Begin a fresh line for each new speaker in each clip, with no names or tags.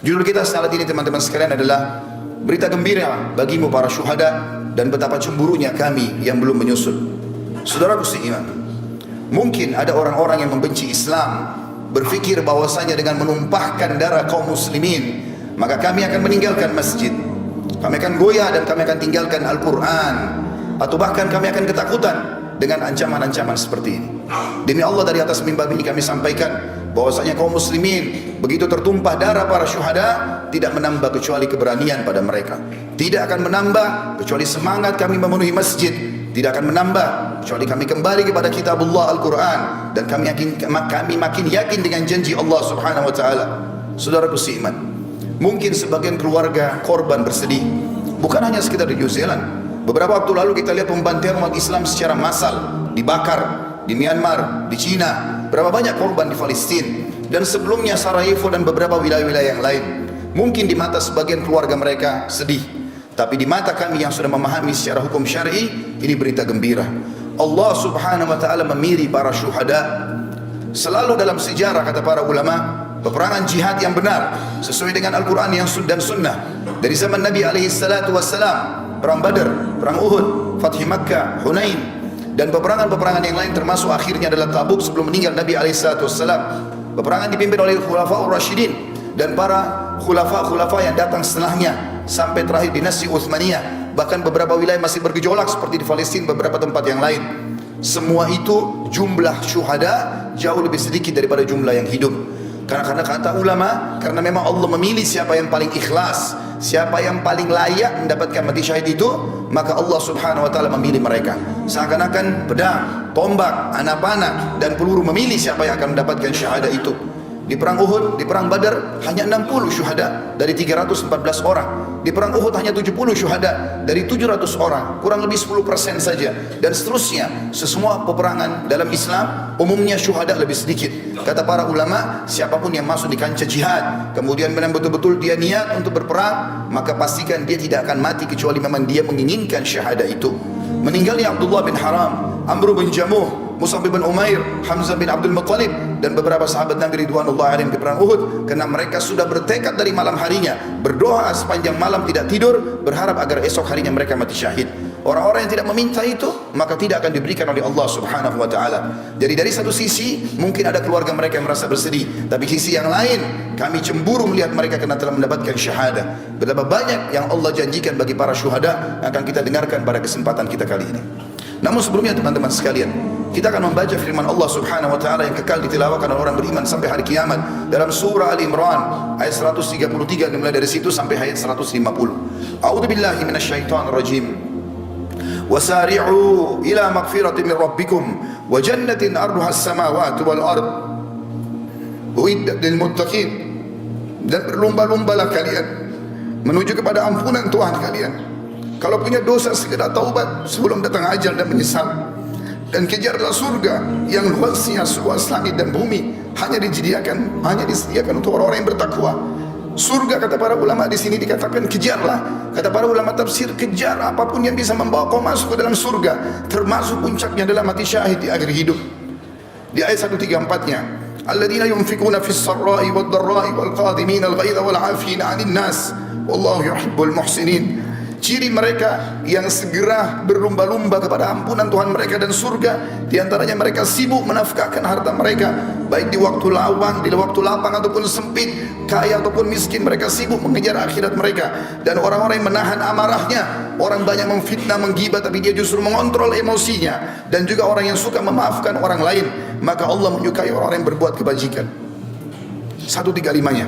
Judul kita saat ini teman-teman sekalian adalah berita gembira bagimu para syuhada dan betapa cemburunya kami yang belum menyusul. Saudaraku seiman, mungkin ada orang-orang yang membenci Islam, berpikir bahwasanya dengan menumpahkan darah kaum muslimin maka kami akan meninggalkan masjid, kami akan goyah dan kami akan tinggalkan Al-Quran, atau bahkan kami akan ketakutan dengan ancaman-ancaman seperti ini. Demi Allah, dari atas mimbar ini kami sampaikan bahwasanya kaum muslimin begitu tertumpah darah para syuhada tidak menambah kecuali keberanian pada mereka, tidak akan menambah kecuali semangat kami memenuhi masjid, tidak akan menambah kecuali kami kembali kepada kitabullah Al-Quran, dan kami makin yakin dengan janji Allah subhanahu wa ta'ala. Saudaraku seiman, mungkin sebagian keluarga korban bersedih, bukan hanya sekitar di New Zealand. Beberapa waktu lalu kita lihat pembantaian umat Islam secara massal, dibakar di Myanmar, di Cina, berapa banyak korban di Palestina, dan sebelumnya Sarajevo dan beberapa wilayah-wilayah yang lain. Mungkin di mata sebagian keluarga mereka sedih, tapi di mata kami yang sudah memahami secara hukum syar'i, ini berita gembira. Allah subhanahu wa ta'ala memilih para syuhada. Selalu dalam sejarah, kata para ulama, peperangan jihad yang benar sesuai dengan Al-Quran yang dan sunnah dari zaman Nabi alaihi salatu wassalam, perang Badar, perang Uhud, Fathi Makkah, Hunain, dan peperangan-peperangan yang lain, termasuk akhirnya adalah Tabuk sebelum meninggal Nabi alaihissalatu wassalam. Peperangan dipimpin oleh Khulafaur Rasyidin dan para khulafa yang datang setelahnya sampai terakhir dinasti Utsmaniyah. Bahkan beberapa wilayah masih bergejolak seperti di Palestina, beberapa tempat yang lain. Semua itu jumlah syuhada jauh lebih sedikit daripada jumlah yang hidup. Karena kata ulama, karena memang Allah memilih siapa yang paling ikhlas, siapa yang paling layak mendapatkan mati syahid itu, maka Allah subhanahu wa ta'ala memilih mereka. Seakan-akan pedang, tombak, anak panah dan peluru memilih siapa yang akan mendapatkan syahadah itu. Di perang Uhud, di perang Badar hanya 60 syuhada dari 314 orang. Di perang Uhud hanya 70 syuhada dari 700 orang, kurang lebih 10% saja. Dan seterusnya, semua peperangan dalam Islam umumnya syuhada lebih sedikit. Kata para ulama, siapapun yang masuk di kancah jihad kemudian memang betul-betul dia niat untuk berperang, maka pastikan dia tidak akan mati kecuali memang dia menginginkan syahadah itu. Meninggalnya Abdullah bin Haram, Amr bin Jamuh, Mus'ab bin Umair, Hamzah bin Abdul Muttalib, dan beberapa sahabat Nabi ridwanullah alaihim di perang Uhud, karena mereka sudah bertekad dari malam harinya, berdoa sepanjang malam tidak tidur, berharap agar esok harinya mereka mati syahid. Orang-orang yang tidak meminta itu, maka tidak akan diberikan oleh Allah subhanahu wa ta'ala. Jadi dari satu sisi mungkin ada keluarga mereka yang merasa bersedih, tapi sisi yang lain kami cemburu melihat mereka karena telah mendapatkan syahadah. Betapa banyak yang Allah janjikan bagi para syuhada akan kita dengarkan pada kesempatan kita kali ini. Namun sebelumnya teman-teman sekalian, kita akan membaca firman Allah subhanahu wa ta'ala yang kekal ditilawahkan oleh orang beriman sampai hari kiamat dalam surah Al-Imran ayat 133, dimulai dari situ sampai ayat 150. A'udzu billahi minasyaitonir rajim. Wasari'u ila maghfiratin min rabbikum wa jannatin arduha as-samawati wal ard uiddat lil muttaqin. Dan berlomba-lombalah kalian menuju kepada ampunan Tuhan kalian. Kalau punya dosa segera taubat sebelum datang ajal dan menyesal. Dan kejarlah surga yang luasnya seluas langit dan bumi, hanya disediakan untuk orang-orang yang bertakwa. Surga, kata para ulama di sini dikatakan kejarlah. Kata para ulama tafsir, kejar apapun yang bisa membawa kau masuk ke dalam surga, termasuk puncaknya adalah mati syahid di akhir hidup. Di ayat 134-nya, alladzina yunfikuna fis sarra'i wad dharra'i wal qadhimina al ghaidha wal 'afina 'anil nas wallahu yuhibbul muhsinin. Ciri mereka yang segera berlomba-lomba kepada ampunan Tuhan mereka dan surga, di antaranya mereka sibuk menafkahkan harta mereka, baik di waktu lapang ataupun sempit, kaya ataupun miskin, mereka sibuk mengejar akhirat mereka. Dan orang-orang yang menahan amarahnya, orang banyak memfitnah, menggibah, tapi dia justru mengontrol emosinya, dan juga orang yang suka memaafkan orang lain, maka Allah menyukai orang-orang yang berbuat kebajikan. 135-nya.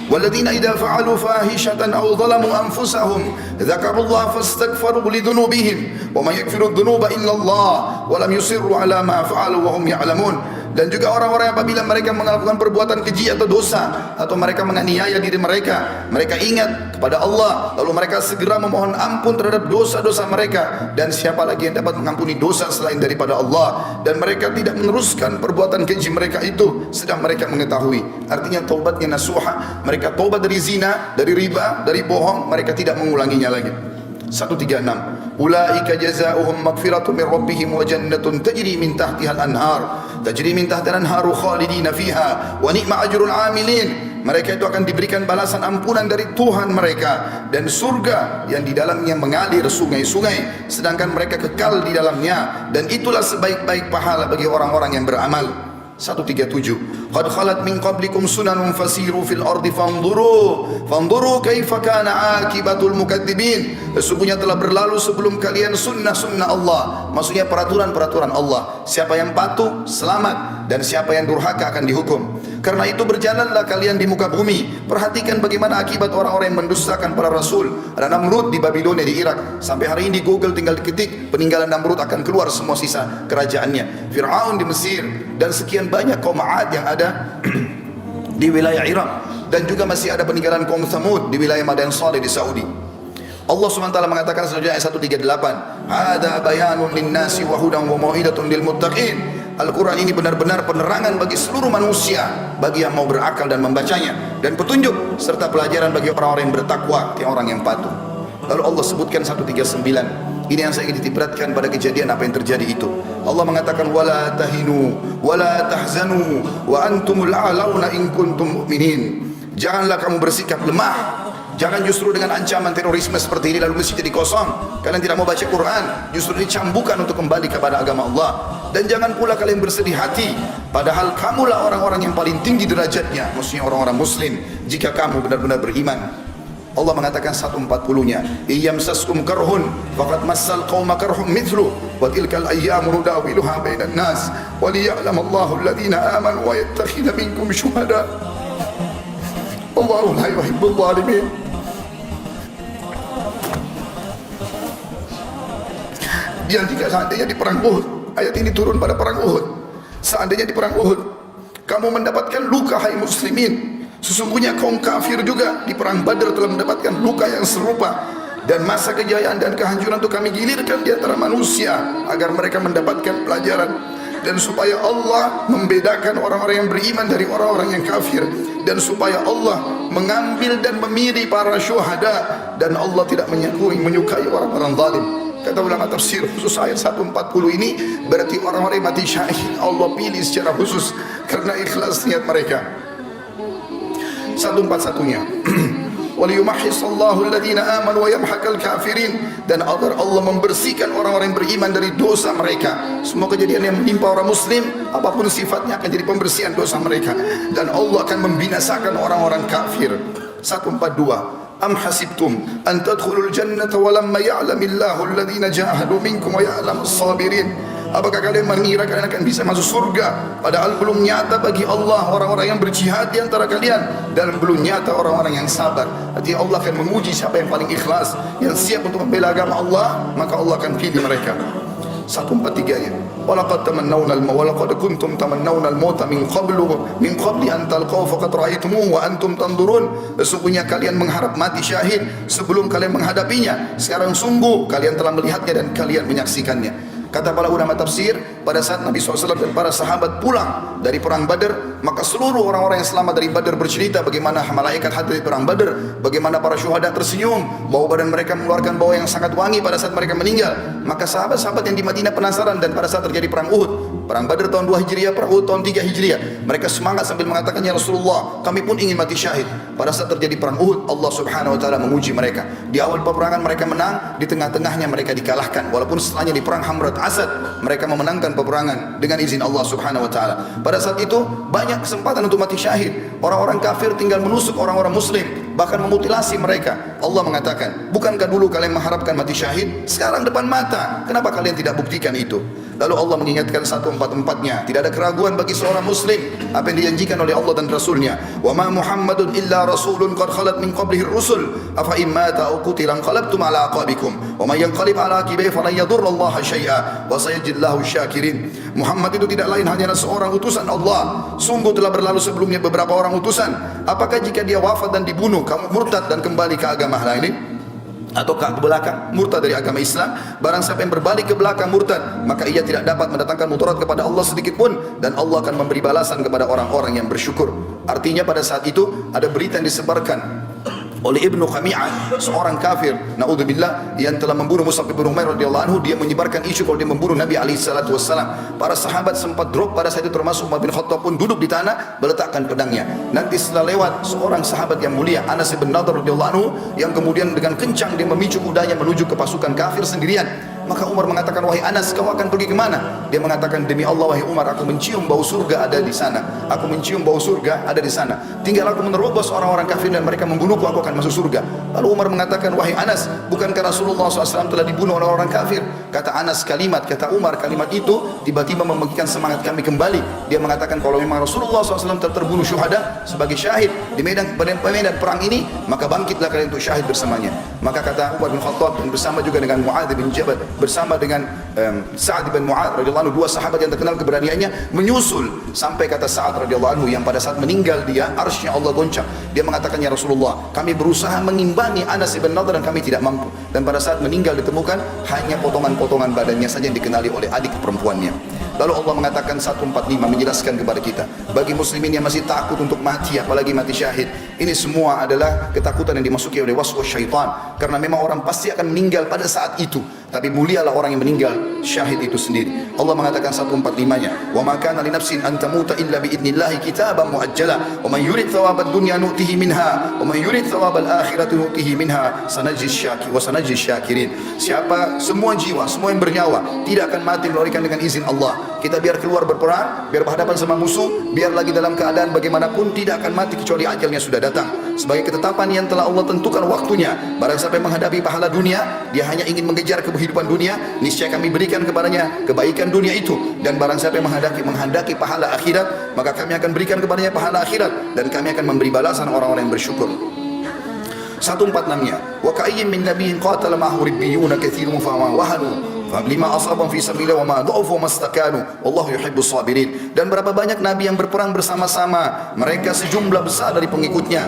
والذين إذا فعلوا فاحشة أو ظلموا أنفسهم ذكروا الله فاستغفروا لذنوبهم وما يغفر الذنوب إلا الله ولم يصروا على ما فعلوا وهم يعلمون. Dan juga orang-orang apabila mereka melakukan perbuatan keji atau dosa, atau mereka menganiaya diri mereka, mereka ingat kepada Allah, lalu mereka segera memohon ampun terhadap dosa-dosa mereka. Dan siapa lagi yang dapat mengampuni dosa selain daripada Allah? Dan mereka tidak meneruskan perbuatan keji mereka itu sedang mereka mengetahui. Artinya taubatnya nasuha, mereka taubat dari zina, dari riba, dari bohong, mereka tidak mengulanginya lagi. 136. Ulaika jazaohum maghfiratun min rabbihim wa jannatun tajri min tahtiha al-anhar tajri min tahtiha al-anharu khalidina fiha wa ni'ma ajrul 'amilin. Mereka itu akan diberikan balasan ampunan dari Tuhan mereka dan surga yang di dalamnya mengalir sungai-sungai, sedangkan mereka kekal di dalamnya, dan itulah sebaik-baik pahala bagi orang-orang yang beramal. 137 qad khalat min qablikum sunanun fasiru fil ardi fanzuru kaifa kana akibatul mukadzibin. Sesungguhnya telah berlalu sebelum kalian sunnah-sunnah Allah, maksudnya peraturan-peraturan Allah. Siapa yang patuh selamat, dan siapa yang durhaka akan dihukum. Karena itu berjalanlah kalian di muka bumi, perhatikan bagaimana akibat orang-orang yang mendustakan para rasul. Ada Namrud di Babilonia di Irak, sampai hari ini di Google tinggal diketik peninggalan Namrud akan keluar semua sisa kerajaannya. Fir'aun di Mesir, dan sekian banyak kaum 'Ad yang ada di wilayah Irak, dan juga masih ada peninggalan kaum Thamud di wilayah Madian Saleh di Saudi. Allah SWT mengatakan selanjutnya ayat 138, "Hada bayanun linnasi wa hudan wa mau'idatun lil muttaqin." Al-Quran ini benar-benar penerangan bagi seluruh manusia, bagi yang mau berakal dan membacanya, dan petunjuk serta pelajaran bagi orang-orang yang bertakwa, orang yang patuh. Lalu Allah sebutkan 139. Ini yang saya ingin ditiberatkan pada kejadian apa yang terjadi itu. Allah mengatakan wala tahinu wala tahzanu wa antumul a'launa in kuntum mu'minin. Janganlah kamu bersikap lemah. Jangan justru dengan ancaman terorisme seperti ini lalu masjid jadi kosong, kalian tidak mau baca Quran, justru dicambukan untuk kembali kepada agama Allah. Dan jangan pula kalian bersedih hati, padahal kamulah orang-orang yang paling tinggi derajatnya, maksudnya orang-orang muslim, jika kamu benar-benar beriman. Allah mengatakan 140-nya, iyamsaskum karhun faqad massal qauma karhum mithlu wa tilkal ayyamu nudawiluha bainan nas wa liya'lamallahu alladhina amanu wa yattakhidha minkum syuhada wallahu la yuhibbul zalimin. Dan jika seandainya di perang Uhud, ayat ini turun pada perang Uhud, seandainya di perang Uhud kamu mendapatkan luka hai muslimin, sesungguhnya kaum kafir juga di perang Badar telah mendapatkan luka yang serupa, dan masa kejayaan dan kehancuran itu kami gilirkan di antara manusia agar mereka mendapatkan pelajaran, dan supaya Allah membedakan orang-orang yang beriman dari orang-orang yang kafir, dan supaya Allah mengambil dan memilih para syuhada, dan Allah tidak menyukai orang-orang zalim. Kata ulama tafsir khusus ayat 140 ini berarti orang-orang yang mati syahid Allah pilih secara khusus karena ikhlas niat mereka. 141-nya waliyumahhisallahu alladhina amanu wa yamhaqal kafirin, dan agar Allah membersihkan orang-orang yang beriman dari dosa mereka. Semua kejadian yang menimpa orang muslim apapun sifatnya akan jadi pembersihan dosa mereka, dan Allah akan membinasakan orang-orang kafir. 142 am hasibtum an tadkhulul jannata wa lamma ya'lamillahu alladhina jahadu minkum wa ya'lamus sabirin. Apakah kalian mengira kalian akan bisa masuk surga padahal belum nyata bagi Allah orang-orang yang berjihad di antara kalian, dan belum nyata orang-orang yang sabar. Artinya Allah akan menguji siapa yang paling ikhlas, yang siap untuk membela agama Allah, maka Allah akan pilih mereka. 143-nya walaqad tamannawna walaqad kuntum tamannawna al-mauta min qabli an talqaw faqad ra'aytumuhu wa antum tanzurun. Sesungguhnya kalian mengharap mati syahid sebelum kalian menghadapinya, sekarang sungguh kalian telah melihatnya dan kalian menyaksikannya. Kata para ulama tafsir, pada saat Nabi SAW dan para sahabat pulang dari perang Badar, maka seluruh orang-orang yang selamat dari Badar bercerita bagaimana malaikat hadir di perang Badar, bagaimana para syuhada tersenyum, bau badan mereka mengeluarkan bau yang sangat wangi pada saat mereka meninggal. Maka sahabat-sahabat yang di Madinah penasaran, dan pada saat terjadi perang Uhud, perang Badar tahun 2 Hijriah, perang Uhud tahun 3 Hijriah, mereka semangat sambil mengatakan, ya Rasulullah, kami pun ingin mati syahid. Pada saat terjadi perang Uhud, Allah Subhanahu wa taala menguji mereka. Di awal peperangan mereka menang, di tengah-tengahnya mereka dikalahkan. Walaupun setelahnya di perang Hamrat Asad mereka memenangkan peperangan dengan izin Allah Subhanahu wa taala. Pada saat itu banyak kesempatan untuk mati syahid. Orang-orang kafir tinggal menusuk orang-orang muslim, bahkan memutilasi mereka. Allah mengatakan, bukankah dulu kalian mengharapkan mati syahid? Sekarang depan mata, kenapa kalian tidak buktikan itu? Lalu Allah mengingatkan 144-nya, tidak ada keraguan bagi seorang muslim apa yang dijanjikan oleh Allah dan Rasulnya. Wa ma Muhammadun illa rasulun qad khalat min qablihi rusul afa in mata aw qutila qalabtum ala aqabikum wa may yanqalib ala aqibihi falan yadurrallaha syai'a wa sayajillahu syakirin. Muhammad itu tidak lain hanya seorang utusan Allah. Sungguh telah berlalu sebelumnya beberapa orang utusan. Apakah jika dia wafat dan dibunuh kamu murtad dan kembali ke agama lain? Atau ke belakang murtad dari agama Islam? Barang siapa yang berbalik ke belakang murtad, maka ia tidak dapat mendatangkan mudarat kepada Allah sedikit pun, dan Allah akan memberi balasan kepada orang-orang yang bersyukur. Artinya pada saat itu ada berita yang disebarkan oleh Ibnu Khami'ah, seorang kafir, naudzubillah, yang telah membunuh Mus'ab bin Umair radhiyallahu anhu. Dia menyebarkan isu kalau dia membunuh Nabi alaihi salatu wassalam. Para sahabat sempat drop pada saat itu, termasuk Umar bin Khattab pun duduk di tanah meletakkan pedangnya. Nanti setelah lewat seorang sahabat yang mulia, Anas bin Nadhr radhiyallahu anhu, yang kemudian dengan kencang dia memicu kudanya menuju ke pasukan kafir sendirian. Maka Umar mengatakan, wahai Anas, kau akan pergi kemana? Dia mengatakan, demi Allah wahai Umar, aku mencium bau surga ada di sana. Aku mencium bau surga ada di sana. Tinggal aku menerobos orang-orang kafir dan mereka membunuhku, aku akan masuk surga. Lalu Umar mengatakan, wahai Anas, bukankah Rasulullah SAW telah dibunuh oleh orang kafir? Kata Anas, kata Umar, kalimat itu tiba-tiba membangkitkan semangat kami kembali. Dia mengatakan, kalau memang Rasulullah SAW telah terbunuh syuhada sebagai syahid di medan perang ini, maka bangkitlah kalian untuk syahid bersamanya. Maka kata Umar bin Khattab, dan bersama juga dengan Mu'adz bin Jabal, bersama dengan Sa'ad bin Mu'adz radhiyallahu anhu, dua sahabat yang terkenal keberaniannya, menyusul sampai kata Sa'ad radhiyallahu anhu, yang pada saat meninggal dia arsy Allah goncang. Dia mengatakan, ya Rasulullah, kami berusaha mengimbangi Anas bin Nadhr dan kami tidak mampu. Dan pada saat meninggal ditemukan hanya potongan-potongan badannya saja yang dikenali oleh adik perempuannya. Lalu Allah mengatakan 145 menjelaskan kepada kita, bagi muslimin yang masih takut untuk mati, apalagi mati syahid, ini semua adalah ketakutan yang dimasuki oleh waswas syaitan. Karena memang orang pasti akan meninggal pada saat itu, tapi mulialah orang yang meninggal syahid itu sendiri. Allah mengatakan 145-nya, wa ma kana li nafsin an tamuta illa bi idnillahi kitaban muajjala wa man yurid thawabad dunya nu'tihi minha wa man yurid thawabal akhirati nu'tihi minha sanajzi syakirin. Siapa, semua jiwa, semua yang bernyawa tidak akan mati melainkan dengan izin Allah. Kita biar keluar berperang, biar berhadapan sama musuh, biar lagi dalam keadaan bagaimanapun tidak akan mati kecuali ajalnya sudah datang. Sebagai ketetapan yang telah Allah tentukan waktunya. Barang siapa yang menghadapi pahala dunia, dia hanya ingin mengejar kehidupan dunia, niscaya kami berikan kepadanya kebaikan dunia itu. Dan barang siapa yang menghendaki pahala akhirat, maka kami akan berikan kepadanya pahala akhirat, dan kami akan memberi balasan orang-orang yang bersyukur. 146-nya, wa ka'ayyin min nabiyyin qatala ma'ahu ribbiyuna katsirun fa ma wahanu lima asabam fi sabilillah wa ma dha'ufu mastakanu wallahu yuhibbus sabirin. Dan berapa banyak nabi yang berperang bersama-sama, mereka sejumlah besar dari pengikutnya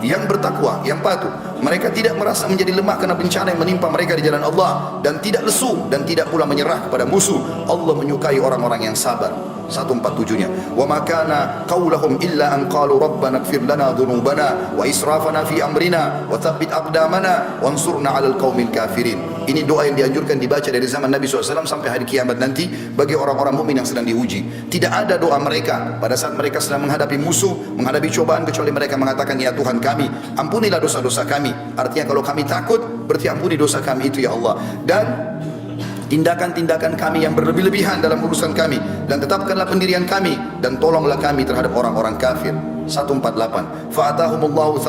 yang bertakwa, yang patuh. Mereka tidak merasa menjadi lemah karena bencana yang menimpa mereka di jalan Allah, dan tidak lesu dan tidak pula menyerah kepada musuh. Allah menyukai orang-orang yang sabar. 147-nya, wa ma kana qaulahum illa an qalu rabbana ighfir lana dhunubana wa israfana fi amrina wa tsabbit aqdamana wansurna 'alal qaumil kafirin. Ini doa yang dianjurkan dibaca dari zaman Nabi SAW sampai hari kiamat nanti bagi orang-orang mukmin yang sedang diuji. Tidak ada doa mereka pada saat mereka sedang menghadapi musuh, menghadapi cobaan, kecuali mereka mengatakan, ya Tuhan kami, ampunilah dosa-dosa kami. Artinya kalau kami takut, berarti ampuni dosa kami itu ya Allah. Dan tindakan-tindakan kami yang berlebih-lebihan dalam urusan kami, dan tetapkanlah pendirian kami, dan tolonglah kami terhadap orang-orang kafir. 148, fa'atahumullahu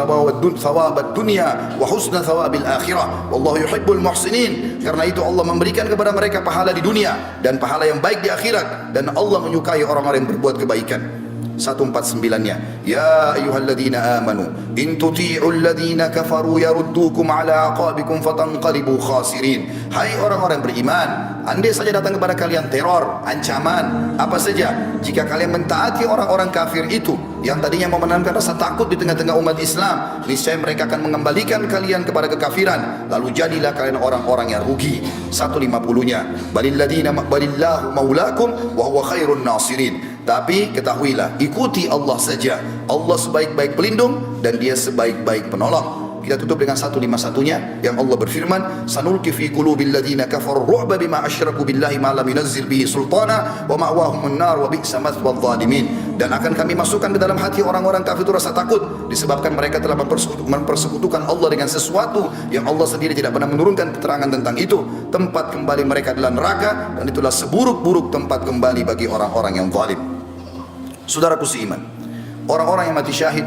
thawabad dunya wa husna thawabil akhirah wallahu yuhibbul muhsinin. Karena itu Allah memberikan kepada mereka pahala di dunia dan pahala yang baik di akhirat, dan Allah menyukai orang-orang yang berbuat kebaikan. 149-nya, ya ayyuhalladzina amanu in tuti'ul ladzina kafaru yaruddukum ala aqabikum fatanqalibu khasirin. Hai orang-orang beriman, andai saja datang kepada kalian teror, ancaman, apa saja, jika kalian mentaati orang-orang kafir itu yang tadinya mau menanamkan rasa takut di tengah-tengah umat Islam, niscaya mereka akan mengembalikan kalian kepada kekafiran, lalu jadilah kalian orang-orang yang rugi. 150-nya, balillahu maulakum wa huwa khairun nasirin. Tapi ketahuilah, ikuti Allah saja. Allah sebaik-baik pelindung dan dia sebaik-baik penolong. Kita tutup dengan 151-nya yang Allah berfirman, sanulqi fi qulubil ladzina kafaru ru'ba bima asyraku billahi ma lam yunzil bihi sultana wa ma'wahumun nar wa bi'sa mathwal zalimin. Dan akan kami masukkan ke dalam hati orang-orang kafir itu rasa takut disebabkan mereka telah mempersekutukan Allah dengan sesuatu yang Allah sendiri tidak pernah menurunkan keterangan tentang itu. Tempat kembali mereka adalah neraka, dan itulah seburuk-buruk tempat kembali bagi orang-orang yang zalim. Saudaraku seiman, orang-orang yang mati syahid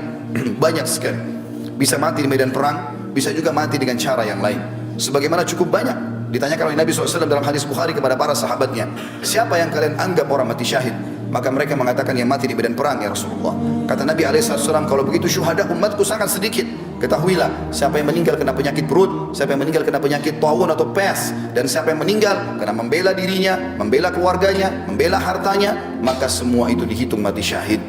banyak sekali. Bisa mati di medan perang, bisa juga mati dengan cara yang lain. Sebagaimana cukup banyak ditanyakan oleh Nabi SAW dalam hadis Bukhari kepada para sahabatnya, siapa yang kalian anggap orang mati syahid? Maka mereka mengatakan, yang mati di medan perang ya Rasulullah. Kata Nabi SAW, kalau begitu syuhada umatku sangat sedikit. Ketahuilah, siapa yang meninggal kena penyakit perut, siapa yang meninggal kena penyakit taun atau pes, dan siapa yang meninggal karena membela dirinya, membela keluarganya, membela hartanya, maka semua itu dihitung mati syahid.